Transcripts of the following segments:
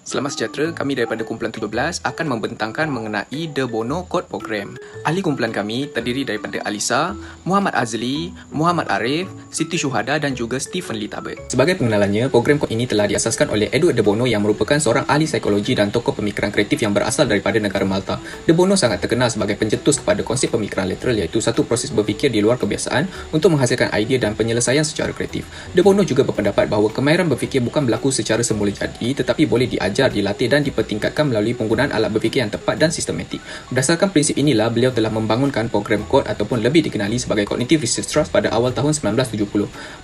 Selamat sejahtera, kami daripada kumpulan 17 akan membentangkan mengenai De Bono Code Program. Ahli kumpulan kami terdiri daripada Alisa, Muhammad Azli, Muhammad Arif, Siti Syuhada dan juga Stephen Lee Tabet. Sebagai pengenalannya, program kod ini telah diasaskan oleh Edward De Bono yang merupakan seorang ahli psikologi dan tokoh pemikiran kreatif yang berasal daripada negara Malta. De Bono sangat terkenal sebagai pencetus kepada konsep pemikiran lateral, iaitu satu proses berfikir di luar kebiasaan untuk menghasilkan idea dan penyelesaian secara kreatif. De Bono juga berpendapat bahawa kemahiran berfikir bukan berlaku secara semula jadi, tetapi boleh diajar, dilatih dan dipertingkatkan melalui penggunaan alat berfikir yang tepat dan sistematik. Berdasarkan prinsip inilah, beliau telah membangunkan program kod ataupun lebih dikenali sebagai Cognitive Research Trust pada awal tahun 1970.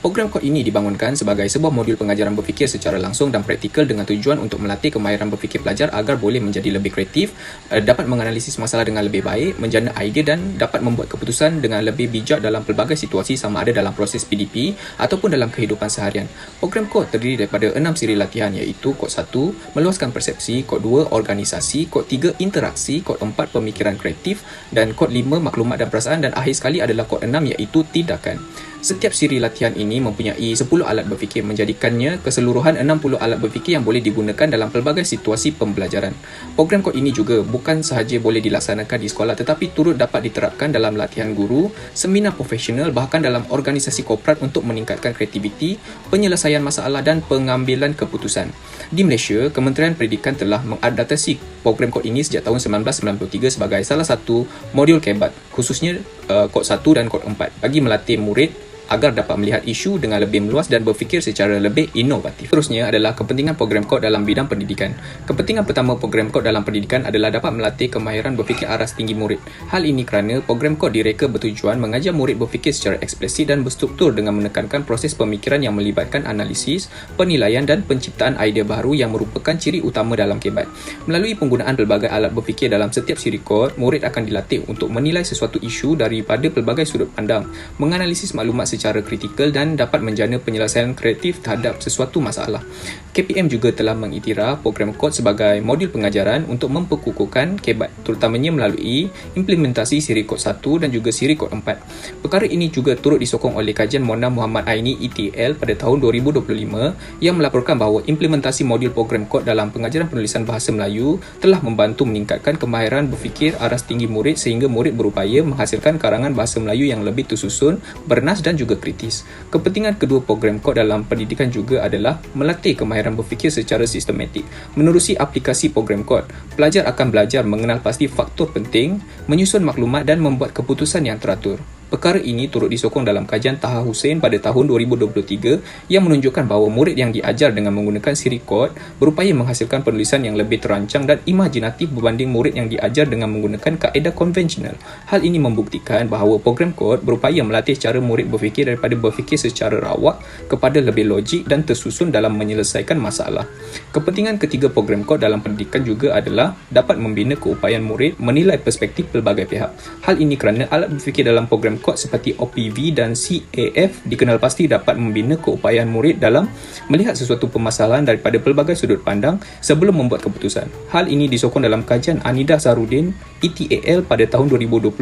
Program kod ini dibangunkan sebagai sebuah modul pengajaran berfikir secara langsung dan praktikal dengan tujuan untuk melatih kemahiran berfikir pelajar agar boleh menjadi lebih kreatif, dapat menganalisis masalah dengan lebih baik, menjana idea dan dapat membuat keputusan dengan lebih bijak dalam pelbagai situasi, sama ada dalam proses PDP ataupun dalam kehidupan seharian. Program kod terdiri daripada 6 siri latihan, iaitu kod 1, meluaskan persepsi, kod 2, organisasi, kod 3, interaksi, kod 4, pemikiran kreatif dan kod 5, maklumat dan perasaan, dan akhir sekali adalah kod 6, iaitu tindakan. Setiap siri latihan ini mempunyai 10 alat berfikir, menjadikannya keseluruhan 60 alat berfikir yang boleh digunakan dalam pelbagai situasi pembelajaran. Program kod ini juga bukan sahaja boleh dilaksanakan di sekolah, tetapi turut dapat diterapkan dalam latihan guru, seminar profesional, bahkan dalam organisasi korporat untuk meningkatkan kreativiti, penyelesaian masalah dan pengambilan keputusan. Di Malaysia, Kementerian Pendidikan telah mengadaptasi program kod ini sejak tahun 1993 sebagai salah satu modul KEBAT, khususnya kod 1 dan kod 4, bagi melatih murid agar dapat melihat isu dengan lebih meluas dan berfikir secara lebih inovatif. Terusnya adalah kepentingan program kod dalam bidang pendidikan. Kepentingan pertama program kod dalam pendidikan adalah dapat melatih kemahiran berfikir aras tinggi murid. Hal ini kerana program kod direka bertujuan mengajar murid berfikir secara eksplisit dan berstruktur dengan menekankan proses pemikiran yang melibatkan analisis, penilaian dan penciptaan idea baru yang merupakan ciri utama dalam KEBAT. Melalui penggunaan pelbagai alat berfikir dalam setiap siri kod, murid akan dilatih untuk menilai sesuatu isu daripada pelbagai sudut pandang, menganalisis maklumat secara kritikal dan dapat menjana penyelesaian kreatif terhadap sesuatu masalah. KPM juga telah mengiktiraf program kod sebagai modul pengajaran untuk memperkukuhkan KEBAT, terutamanya melalui implementasi siri kod 1 dan juga siri kod 4. Perkara ini juga turut disokong oleh kajian Mona Muhammad Aini ETL pada tahun 2025 yang melaporkan bahawa implementasi modul program kod dalam pengajaran penulisan bahasa Melayu telah membantu meningkatkan kemahiran berfikir aras tinggi murid sehingga murid berupaya menghasilkan karangan bahasa Melayu yang lebih tersusun, bernas dan juga kritis. Kepentingan kedua program kod dalam pendidikan juga adalah melatih kemahiran berfikir secara sistematik. Menerusi aplikasi program kod, pelajar akan belajar mengenal pasti faktor penting, menyusun maklumat dan membuat keputusan yang teratur. Perkara ini turut disokong dalam kajian Taha Hussein pada tahun 2023 yang menunjukkan bahawa murid yang diajar dengan menggunakan siri kod berupaya menghasilkan penulisan yang lebih terancang dan imajinatif berbanding murid yang diajar dengan menggunakan kaedah konvensional. Hal ini membuktikan bahawa program kod berupaya melatih cara murid berfikir daripada berfikir secara rawak kepada lebih logik dan tersusun dalam menyelesaikan masalah. Kepentingan ketiga program kod dalam pendidikan juga adalah dapat membina keupayaan murid menilai perspektif pelbagai pihak. Hal ini kerana alat berfikir dalam program kod seperti OPV dan CAF dikenal pasti dapat membina keupayaan murid dalam melihat sesuatu permasalahan daripada pelbagai sudut pandang sebelum membuat keputusan. Hal ini disokong dalam kajian Anidah Zarudin ETAL pada tahun 2020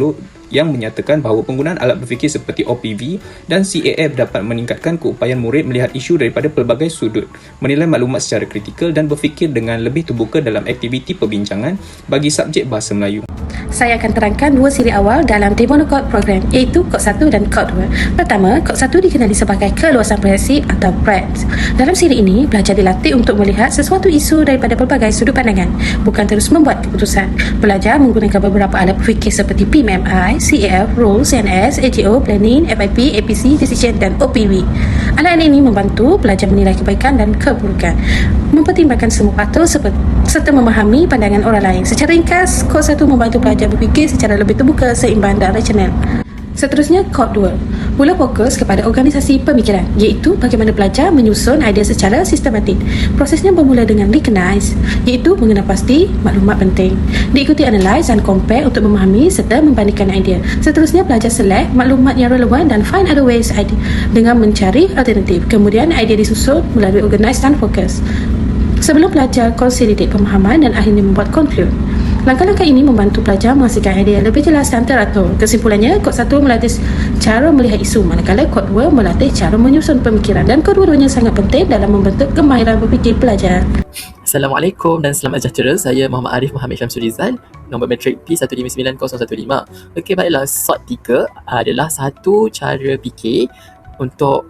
yang menyatakan bahawa penggunaan alat berfikir seperti OPV dan CAF dapat meningkatkan keupayaan murid melihat isu daripada pelbagai sudut, menilai maklumat secara kritikal dan berfikir dengan lebih terbuka dalam aktiviti perbincangan bagi subjek bahasa Melayu. Saya akan terangkan dua siri awal dalam De Bono Code Program, iaitu kod 1 dan kod 2. Pertama, kod 1 dikenali sebagai keluasan persepsi atau breadth. Dalam siri ini, belajar dilatih untuk melihat sesuatu isu daripada pelbagai sudut pandangan, bukan terus membuat keputusan. Belajar menggunakan beberapa alat berfikir seperti PMI, CAF, Rules, CNS, AGO, Planning, FIP, APC, Decision dan OPV. Alat ini membantu belajar menilai kebaikan dan keburukan, mempertimbangkan semua faktor serta memahami pandangan orang lain. Secara ringkas, kod 1 membantu pelajar berfikir secara lebih terbuka, seimbang dan rasional. Seterusnya, kod 2 mula fokus kepada organisasi pemikiran, iaitu bagaimana belajar menyusun idea secara sistematik. Prosesnya bermula dengan recognize, iaitu mengenal pasti maklumat penting. Diikuti analyze dan compare untuk memahami serta membandingkan idea. Seterusnya, belajar select maklumat yang relevan dan find other ways idea dengan mencari alternatif. Kemudian, idea disusun melalui organize dan fokus sebelum belajar consolidate pemahaman dan akhirnya membuat conclude. Langkah-langkah ini membantu pelajar menghasilkan idea lebih jelas dan teratur. Kesimpulannya, kod 1 melatih cara melihat isu, manakala kod 2 melatih cara menyusun pemikiran, dan kedua-duanya sangat penting dalam membentuk kemahiran berfikir pelajar. Assalamualaikum dan selamat sejahtera. Saya Muhammad Arif Muhammad Syamsul Rizal, nombor matrik P159015. Okey, baiklah. SOT 3 adalah satu cara fikir untuk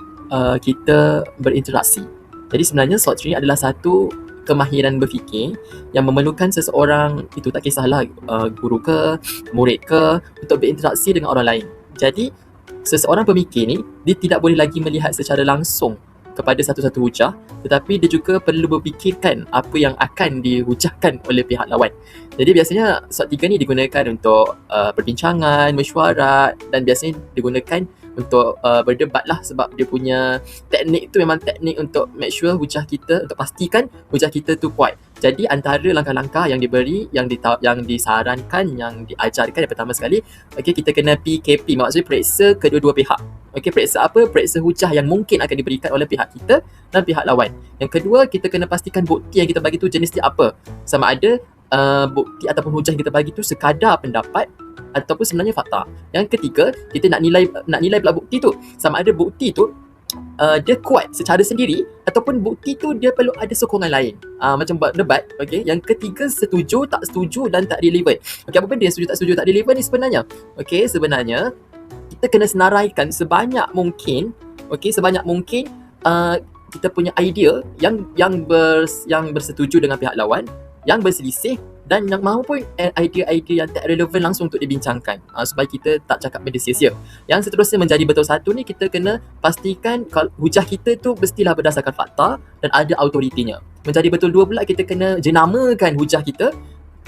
kita berinteraksi. Jadi sebenarnya SOT 3 adalah satu kemahiran berfikir yang memerlukan seseorang, itu tak kisahlah guru ke, murid ke, untuk berinteraksi dengan orang lain. Jadi seseorang pemikir ni, dia tidak boleh lagi melihat secara langsung kepada satu-satu hujah, tetapi dia juga perlu berfikirkan apa yang akan dihujahkan oleh pihak lawan. Jadi biasanya SOT 3 ni digunakan untuk perbincangan, mesyuarat, dan biasanya digunakan untuk berdebat lah, sebab dia punya teknik tu memang teknik untuk make sure hujah kita, untuk pastikan hujah kita tu kuat. Jadi antara langkah-langkah yang diberi, yang disarankan, yang diajarkan, yang pertama sekali, okey, kita kena PKP, maksudnya periksa kedua-dua pihak. Okey, periksa apa? Periksa hujah yang mungkin akan diberikan oleh pihak kita dan pihak lawan. Yang kedua, kita kena pastikan bukti yang kita bagi tu jenis dia apa. Sama ada bukti ataupun hujah yang kita bagi tu sekadar pendapat ataupun sebenarnya fakta. Yang ketiga, kita nak nilai pula bukti tu. Sama ada bukti tu dia kuat secara sendiri ataupun bukti tu dia perlu ada sokongan lain. Macam buat debat. Okey, yang ketiga, setuju, tak setuju dan tak relevan. Okey, apa benda setuju, tak setuju, tak relevan ni sebenarnya? Okey, sebenarnya kita kena senaraikan sebanyak mungkin, kita punya idea yang bersetuju dengan pihak lawan, yang berselisih, dan yang maupun idea-idea yang tak relevan langsung untuk dibincangkan, supaya kita tak cakap benda sia-sia. Yang seterusnya, menjadi betul satu ni, kita kena pastikan kalau hujah kita tu mestilah berdasarkan fakta dan ada autoritinya. Menjadi betul dua pula, kita kena jenamakan hujah kita,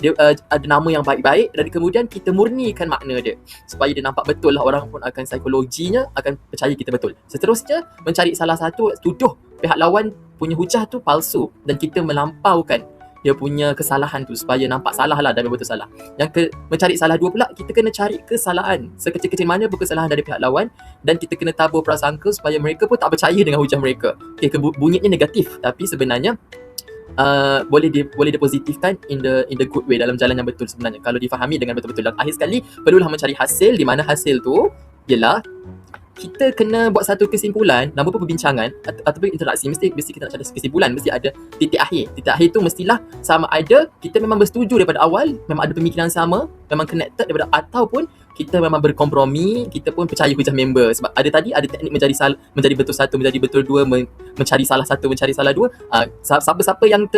dia ada nama yang baik-baik, dan kemudian kita murnikan makna dia supaya dia nampak betul lah, orang pun akan psikologinya akan percaya kita betul. Seterusnya, mencari salah satu, tuduh pihak lawan punya hujah tu palsu dan kita melampaukan dia punya kesalahan tu supaya nampak salah lah dan betul salah. Mencari salah dua pula, kita kena cari kesalahan sekecil-kecil mana pun kesalahan dari pihak lawan, dan kita kena tabur prasangka supaya mereka pun tak percaya dengan hujah mereka. Okay, bunyinya negatif, tapi sebenarnya boleh dipositifkan in the good way, dalam jalan yang betul sebenarnya, kalau difahami dengan betul-betul. Dan akhir sekali, perlulah mencari hasil, di mana hasil tu ialah kita kena buat satu kesimpulan. Nama pun perbincangan ataupun interaksi, mesti kita nak cari kesimpulan, mesti ada titik akhir. Titik akhir tu mestilah sama ada kita memang bersetuju daripada awal, memang ada pemikiran sama, memang connected daripada, ataupun kita memang berkompromi, kita pun percaya hujah member. Sebab ada teknik menjadi betul satu, menjadi betul dua, mencari salah satu, mencari salah dua. Siapa-siapa yang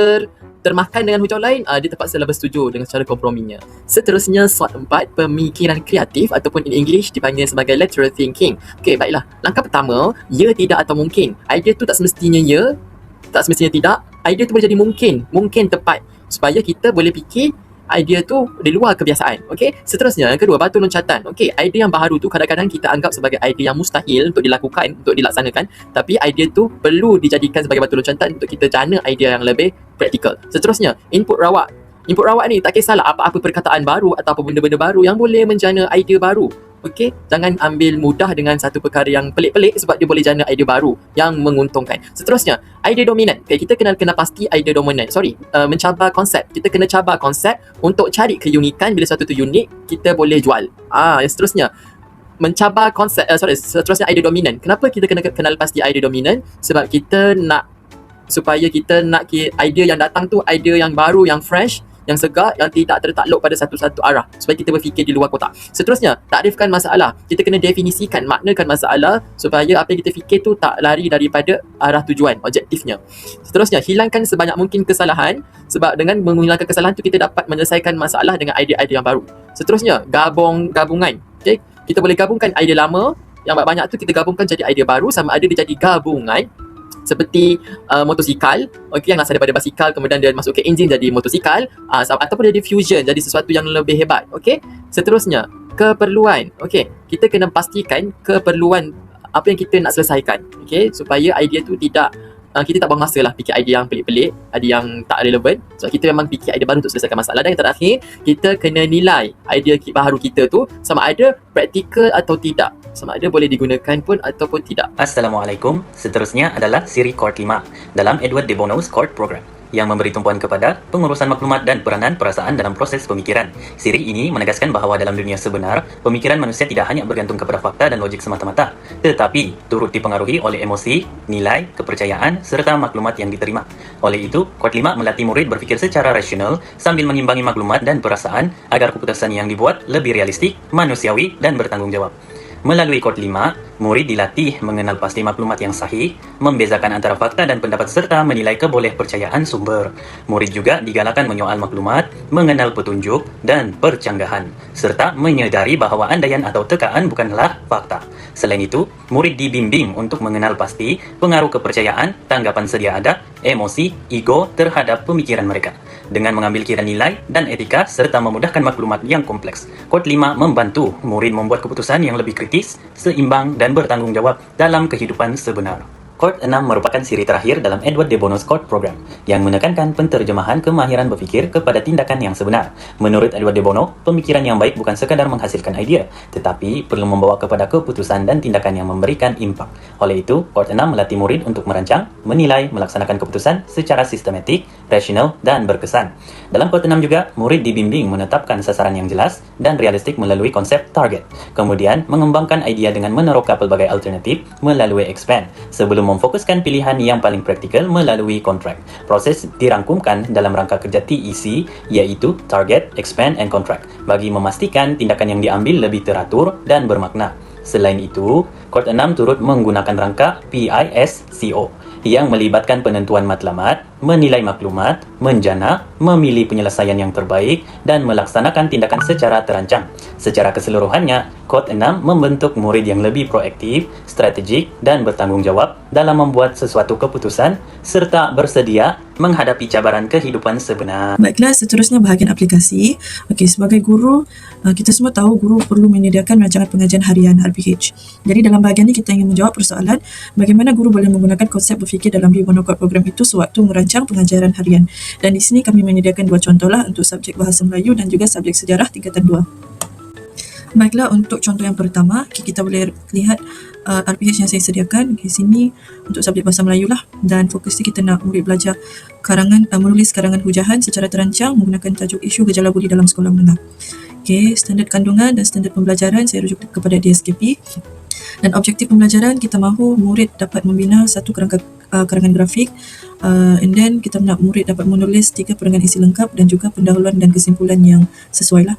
termakan dengan hujah lain, dia terpaksalah bersetuju dengan cara komprominya. Seterusnya, SOT 4, pemikiran kreatif ataupun in English dipanggil sebagai lateral thinking. Okey, baiklah. Langkah pertama, ya, tidak atau mungkin. Idea tu tak semestinya ya, tak semestinya tidak. Idea tu boleh jadi mungkin tepat, supaya kita boleh fikir idea tu di luar kebiasaan. Okey, seterusnya yang kedua, batu loncatan. Okey, idea yang baharu tu kadang-kadang kita anggap sebagai idea yang mustahil untuk dilakukan, untuk dilaksanakan, tapi idea tu perlu dijadikan sebagai batu loncatan untuk kita jana idea yang lebih praktikal. Seterusnya, input rawak ni tak kisahlah apa-apa perkataan baru atau benda-benda baru yang boleh menjana idea baru. Okey, jangan ambil mudah dengan satu perkara yang pelik-pelik, sebab dia boleh jana idea baru yang menguntungkan. Seterusnya, idea dominan. Okay, kita kena pasti idea dominan. Mencabar konsep. Kita kena cabar konsep untuk cari keunikan. Bila satu tu unik, kita boleh jual. Yang seterusnya, mencabar konsep. Seterusnya idea dominan. Kenapa kita kena kenal pasti idea dominan? Sebab kita nak idea yang datang tu idea yang baru, yang fresh, yang segar, yang tidak tertakluk pada satu-satu arah, supaya kita berfikir di luar kotak. Seterusnya, takrifkan masalah. Kita kena definisikan, maknakan masalah supaya apa yang kita fikir tu tak lari daripada arah tujuan, objektifnya. Seterusnya, hilangkan sebanyak mungkin kesalahan, sebab dengan menghilangkan kesalahan tu kita dapat menyelesaikan masalah dengan idea-idea yang baru. Seterusnya, gabungan. Okay? Kita boleh gabungkan idea lama yang banyak tu, kita gabungkan jadi idea baru, sama ada dia jadi gabungan seperti motosikal, okey, yang asal daripada basikal kemudian dia masuk ke enjin jadi motosikal, ataupun jadi fusion, jadi sesuatu yang lebih hebat. Okey, seterusnya, keperluan. Okey, kita kena pastikan keperluan apa yang kita nak selesaikan, okey, supaya idea tu tidak kita tak buang masa lah fikir idea yang pelik-pelik, idea yang tak relevan. So kita memang fikir idea baru untuk selesaikan masalah. Dan yang terakhir, kita kena nilai idea baru kita tu sama ada praktikal atau tidak, sama ada boleh digunakan pun ataupun tidak. Assalamualaikum. Seterusnya adalah siri chord 5 dalam Edward de Bono's chord program. yang memberi tumpuan kepada pengurusan maklumat dan peranan perasaan dalam proses pemikiran. Siri ini menegaskan bahawa dalam dunia sebenar, pemikiran manusia tidak hanya bergantung kepada fakta dan logik semata-mata, tetapi turut dipengaruhi oleh emosi, nilai, kepercayaan serta maklumat yang diterima. Oleh itu, Kod 5 melatih murid berfikir secara rasional sambil mengimbangi maklumat dan perasaan agar keputusan yang dibuat lebih realistik, manusiawi dan bertanggungjawab. Melalui Kod 5, murid dilatih mengenal pasti maklumat yang sahih, membezakan antara fakta dan pendapat serta menilai kebolehpercayaan sumber. Murid juga digalakkan menyoal maklumat, mengenal petunjuk dan percanggahan, serta menyedari bahawa andaian atau tekaan bukanlah fakta. Selain itu, murid dibimbing untuk mengenal pasti pengaruh kepercayaan, tanggapan sedia ada, emosi, ego terhadap pemikiran mereka. Dengan mengambil kira nilai dan etika serta memudahkan maklumat yang kompleks, Kod 5 membantu murid membuat keputusan yang lebih kritis, seimbang dan bertanggungjawab dalam kehidupan sebenar. Kod 6 merupakan siri terakhir dalam Edward de Bono's Code Program yang menekankan penterjemahan kemahiran berfikir kepada tindakan yang sebenar. Menurut Edward de Bono, pemikiran yang baik bukan sekadar menghasilkan idea, tetapi perlu membawa kepada keputusan dan tindakan yang memberikan impak. Oleh itu, Kod 6 melatih murid untuk merancang, menilai, melaksanakan keputusan secara sistematik, rasional dan berkesan. Dalam Kod 6 juga, murid dibimbing menetapkan sasaran yang jelas dan realistik melalui konsep target. Kemudian, mengembangkan idea dengan meneroka pelbagai alternatif melalui expand, sebelum memfokuskan pilihan yang paling praktikal melalui kontrak. Proses dirangkumkan dalam rangka kerja TEC, iaitu Target, Expand and Contract, bagi memastikan tindakan yang diambil lebih teratur dan bermakna. Selain itu, Kod 6 turut menggunakan rangka PISCO yang melibatkan penentuan matlamat, menilai maklumat, menjana, memilih penyelesaian yang terbaik dan melaksanakan tindakan secara terancang. Secara keseluruhannya, Kod 6 membentuk murid yang lebih proaktif, strategik dan bertanggungjawab dalam membuat sesuatu keputusan serta bersedia menghadapi cabaran kehidupan sebenar. Baiklah, seterusnya bahagian aplikasi. Okey, sebagai guru, kita semua tahu guru perlu menyediakan rancangan pengajian harian RPH. Jadi dalam bahagian ini kita ingin menjawab persoalan bagaimana guru boleh menggunakan konsep berfikir dalam de Bono Code Program itu sewaktu merancang pengajaran harian. Dan di sini kami menyediakan dua contohlah untuk subjek Bahasa Melayu dan juga subjek Sejarah tingkatan 2. Baiklah, untuk contoh yang pertama, kita boleh lihat RPH yang saya sediakan di sini untuk subjek Bahasa Melayu lah, dan fokusnya kita nak murid belajar menulis karangan hujahan secara terancang menggunakan tajuk isu gejala budi dalam sekolah menengah. Okey, standard kandungan dan standard pembelajaran saya rujuk kepada DSKP. Dan objektif pembelajaran, kita mahu murid dapat membina satu karangan grafik, and then kita nak murid dapat menulis 3 perangan isi lengkap dan juga pendahuluan dan kesimpulan yang sesuai lah.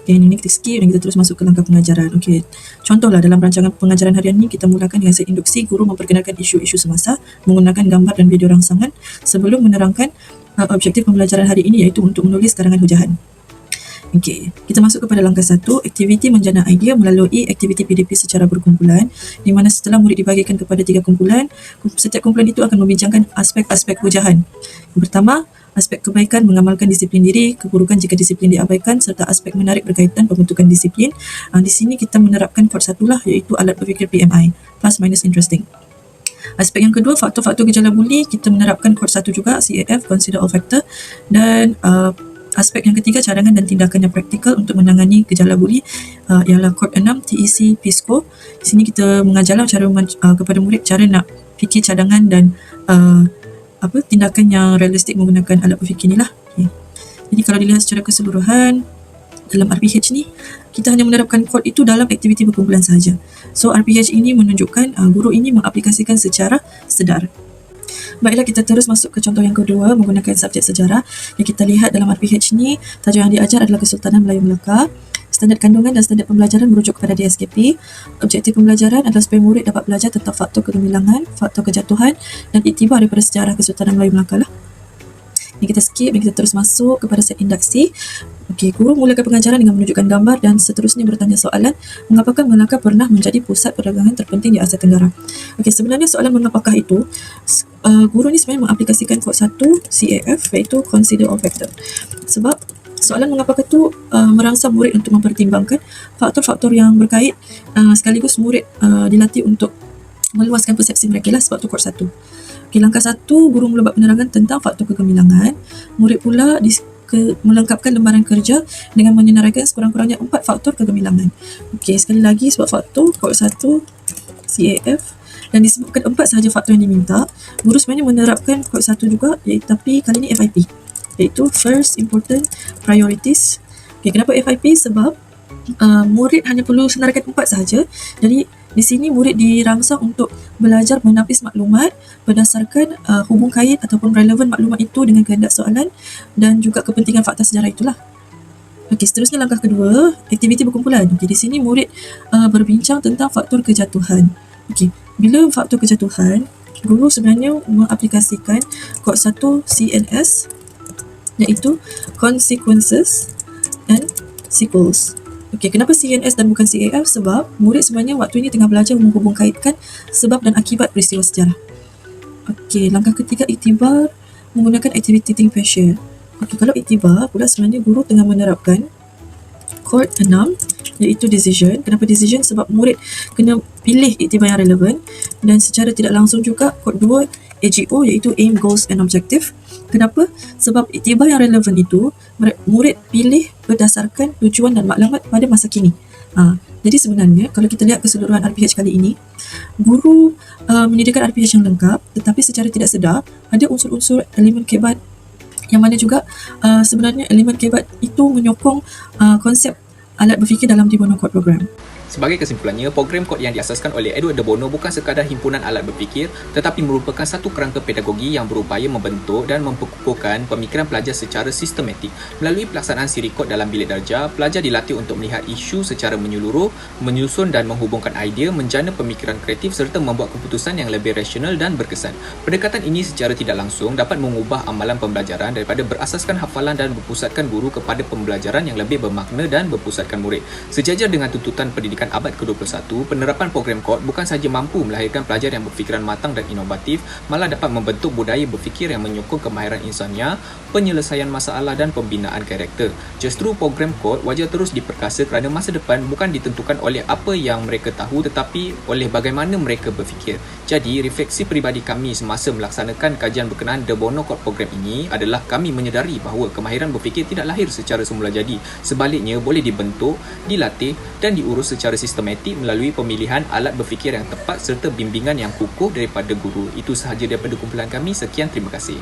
Okay, ini kita skip dan kita terus masuk ke langkah pengajaran. Okey, contohlah dalam rancangan pengajaran harian ini kita mulakan dengan set induksi, guru memperkenalkan isu-isu semasa menggunakan gambar dan video rangsangan sebelum menerangkan objektif pembelajaran hari ini, iaitu untuk menulis karangan hujahan. Okey, kita masuk kepada langkah 1, aktiviti menjana idea melalui aktiviti PDP secara berkumpulan, di mana setelah murid dibagikan kepada 3 kumpulan, setiap kumpulan itu akan membincangkan aspek-aspek hujahan. Yang pertama, aspek kebaikan mengamalkan disiplin diri, keburukan jika disiplin diabaikan, serta aspek menarik berkaitan pembentukan disiplin. Di sini kita menerapkan kod 1 lah, iaitu alat berfikir PMI, plus minus interesting. Aspek yang kedua, faktor-faktor gejala buli, kita menerapkan kod 1 juga, CAF, consider all factor. Dan aspek yang ketiga, cadangan dan tindakan yang praktikal untuk menangani gejala buli, ialah kod 6, TEC, PISCO. Di sini kita mengajarlah kepada murid cara nak fikir cadangan dan tindakan yang realistik menggunakan alat berfikir ni lah. Okay. Jadi kalau dilihat secara keseluruhan dalam RPH ni, kita hanya menerapkan kod itu dalam aktiviti berkumpulan sahaja. So RPH ini menunjukkan guru ini mengaplikasikan secara sedar. Baiklah, kita terus masuk ke contoh yang kedua menggunakan subjek sejarah. Yang kita lihat dalam RPH ni, tajuk yang diajar adalah Kesultanan Melayu Melaka. Standard kandungan dan standard pembelajaran merujuk kepada DSKP. Objektif pembelajaran adalah supaya murid dapat belajar tentang faktor kegemilangan, faktor kejatuhan dan iktibar daripada sejarah Kesultanan Melayu Melaka lah. Ini kita skip dan kita terus masuk kepada set induksi. Okey, guru mulakan pengajaran dengan menunjukkan gambar dan seterusnya bertanya soalan, mengapakah Melaka pernah menjadi pusat perdagangan terpenting di Asia Tenggara? Okey, sebenarnya soalan mengapakah itu, guru ni sebenarnya mengaplikasikan kod 1 CAF, iaitu consider all factor. Sebab soalan mengapakah itu merangsang murid untuk mempertimbangkan faktor-faktor yang berkait, sekaligus murid dilatih untuk meluaskan persepsi mereka lah, sebab tu kod 1. Okay, langkah 1, guru mula buat penerangan tentang faktor kegemilangan. Murid pula melengkapkan lembaran kerja dengan menyenaraikan sekurang-kurangnya 4 faktor kegemilangan. Okey, sekali lagi sebab faktor kod 1 CAF, dan disebabkan 4 sahaja faktor yang diminta, guru sebenarnya menerapkan kod 1 juga, tapi kali ini FIP, iaitu First Important Priorities. Kenapa FIP? Sebab murid hanya perlu senaraikan 4 sahaja. Jadi di sini murid dirangsang untuk belajar menapis maklumat berdasarkan hubung kait ataupun relevan maklumat itu dengan kehendak soalan dan juga kepentingan fakta sejarah itulah. Seterusnya langkah kedua, aktiviti berkumpulan. Di sini murid berbincang tentang faktor kejatuhan. Bila faktor kejatuhan, guru sebenarnya mengaplikasikan kod 1 CNS, iaitu Consequences and Sequels. Kenapa CNS dan bukan CAF? Sebab murid sebenarnya waktu ini tengah belajar menghubung kaitkan sebab dan akibat peristiwa sejarah. Langkah ketiga, iktibar menggunakan aktiviti think pair share. Kalau iktibar pula sebenarnya guru tengah menerapkan kod 6, iaitu decision. Kenapa decision? Sebab murid kena pilih iktibar yang relevan, dan secara tidak langsung juga kod 2 AGO, iaitu aim, goals and objective. Kenapa? Sebab iktibar yang relevan itu murid pilih berdasarkan tujuan dan maklumat pada masa kini. Jadi sebenarnya kalau kita lihat keseluruhan RPH kali ini, guru menyediakan RPH yang lengkap, tetapi secara tidak sedar ada unsur-unsur elemen kebat, yang mana juga sebenarnya elemen kebat itu menyokong konsep alat berfikir dalam De Bono Code Program. Sebagai kesimpulannya, program kod yang diasaskan oleh Edward De Bono bukan sekadar himpunan alat berfikir, tetapi merupakan satu kerangka pedagogi yang berupaya membentuk dan memperkukuhkan pemikiran pelajar secara sistematik. Melalui pelaksanaan siri kod dalam bilik darjah, pelajar dilatih untuk melihat isu secara menyeluruh, menyusun dan menghubungkan idea, menjana pemikiran kreatif serta membuat keputusan yang lebih rasional dan berkesan. Pendekatan ini secara tidak langsung dapat mengubah amalan pembelajaran daripada berasaskan hafalan dan berpusatkan guru kepada pembelajaran yang lebih bermakna dan berpusatkan murid. Sejajar dengan tuntutan pendidikan abad ke-21, penerapan program kod bukan sahaja mampu melahirkan pelajar yang berfikiran matang dan inovatif, malah dapat membentuk budaya berfikir yang menyokong kemahiran insania, penyelesaian masalah dan pembinaan karakter. Justru program kod wajar terus diperkasa kerana masa depan bukan ditentukan oleh apa yang mereka tahu, tetapi oleh bagaimana mereka berfikir. Jadi, refleksi peribadi kami semasa melaksanakan kajian berkenaan De Bono Code Program ini adalah kami menyedari bahawa kemahiran berfikir tidak lahir secara semula jadi. Sebaliknya, boleh dibentuk, dilatih dan diurus secara sistematik melalui pemilihan alat berfikir yang tepat serta bimbingan yang kukuh daripada guru. Itu sahaja daripada kumpulan kami. Sekian, terima kasih.